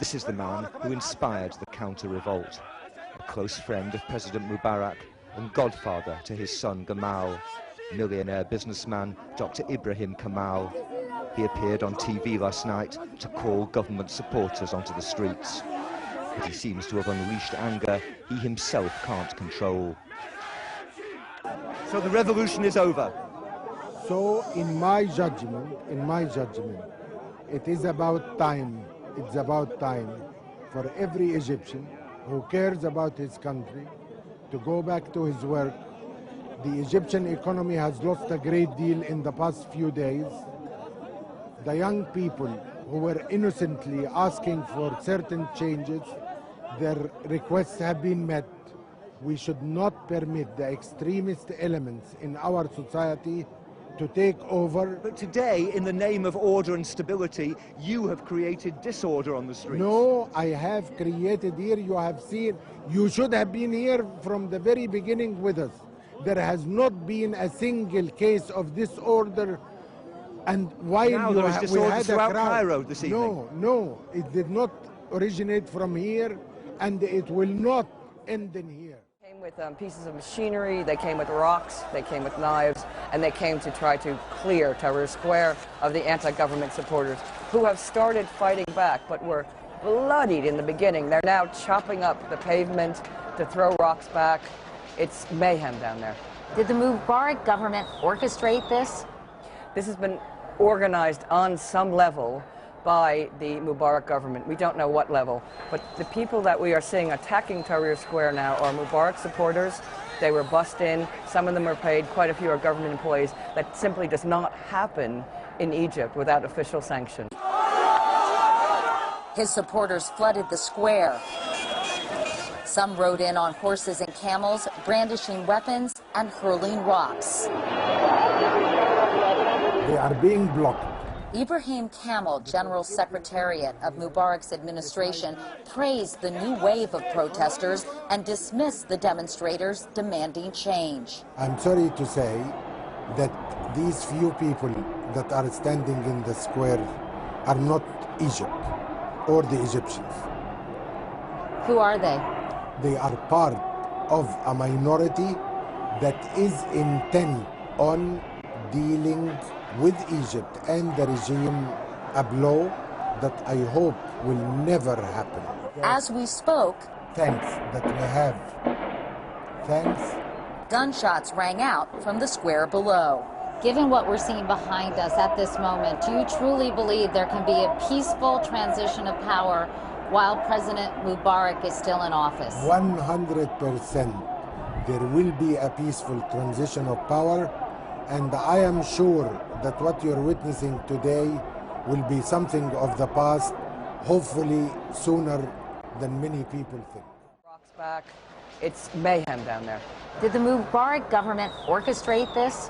This is the man who inspired the counter-revolt, a close friend of President Mubarack and godfather to his son Gamal, millionaire businessman Dr. Ibrahim Kamal. He appeared on TV last night to call government supporters onto the streets. But he seems to have unleashed anger he himself can't control. So the revolution is over. So in my judgment, it is about time. It's about time for every Egyptian who cares about his country to go back to his work. The Egyptian economy has lost a great deal in the past few days. The young people who were innocently asking for certain changes, their requests have been met. We should not permit the extremist elements in our society to take over. But today, in the name of order and stability, you have created disorder on the streets. No, I have created here, you have seen, you should have been here from the very beginning with us. There has not been a single case of disorder, and while now there is disorder throughout Cairo this evening. No, it did not originate from here, and it will not end in here. They came with pieces of machinery, they came with rocks, they came with knives, and they came to try to clear Tahrir Square of the anti-government supporters who have started fighting back but were bloodied in the beginning. They're now chopping up the pavement to throw rocks back. It's mayhem down there. Did the Mubarack government orchestrate this? This has been organized on some level by the Mubarack government. We don't know what level, but the people that we are seeing attacking Tahrir Square now are Mubarack supporters. They were bussed in, some of them are paid, quite a few are government employees. That simply does not happen in Egypt without official sanction. His supporters flooded the square. Some rode in on horses and camels, brandishing weapons and hurling rocks. They are being blocked. Ibrahim Kamel, General Secretariat of Mubarack's administration, praised the new wave of protesters and dismissed the demonstrators demanding change. I'm sorry to say that these few people that are standing in the square are not Egypt or the Egyptians. Who are they? They are part of a minority that is intent on dealing with Egypt and the regime a blow that I hope will never happen. As we spoke, thanks that we have. Thanks. Gunshots rang out from the square below. Given what we're seeing behind us at this moment, do you truly believe there can be a peaceful transition of power while President Mubarak is still in office? 100%. There will be a peaceful transition of power, and I am sure that what you're witnessing today will be something of the past, hopefully sooner than many people think. Rocks back. It's mayhem down there. Did the Mubarak government orchestrate this?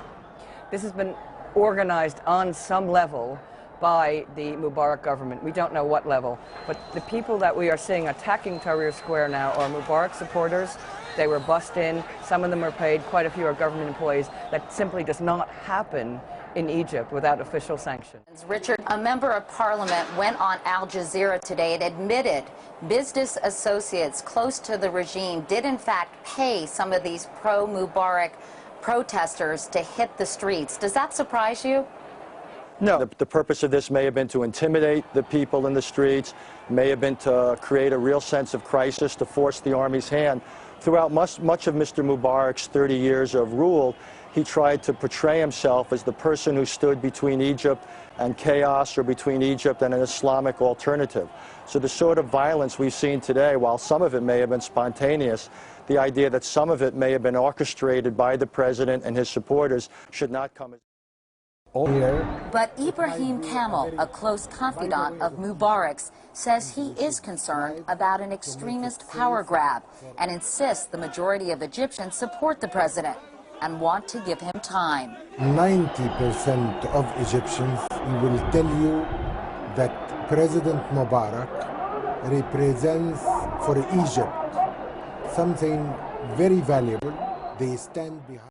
This has been organized on some level by the Mubarack government. We don't know what level, but the people that we are seeing attacking Tahrir Square now are Mubarack supporters. They were bussed in, some of them are paid, quite a few are government employees. That simply does not happen in Egypt without official sanction. Richard, a member of parliament went on Al Jazeera today and admitted business associates close to the regime did in fact pay some of these pro-Mubarak protesters to hit the streets. Does that surprise you? No. The purpose of this may have been to intimidate the people in the streets, may have been to create a real sense of crisis, to force the army's hand. Throughout much of Mr. Mubarak's 30 years of rule, he tried to portray himself as the person who stood between Egypt and chaos, or between Egypt and an Islamic alternative. So the sort of violence we've seen today, while some of it may have been spontaneous, the idea that some of it may have been orchestrated by the president and his supporters should not come as... But Ibrahim Kamel, a close confidant of Mubarak's, says he is concerned about an extremist power grab and insists the majority of Egyptians support the president and want to give him time. 90% of Egyptians will tell you that President Mubarak represents for Egypt something very valuable. They stand behind.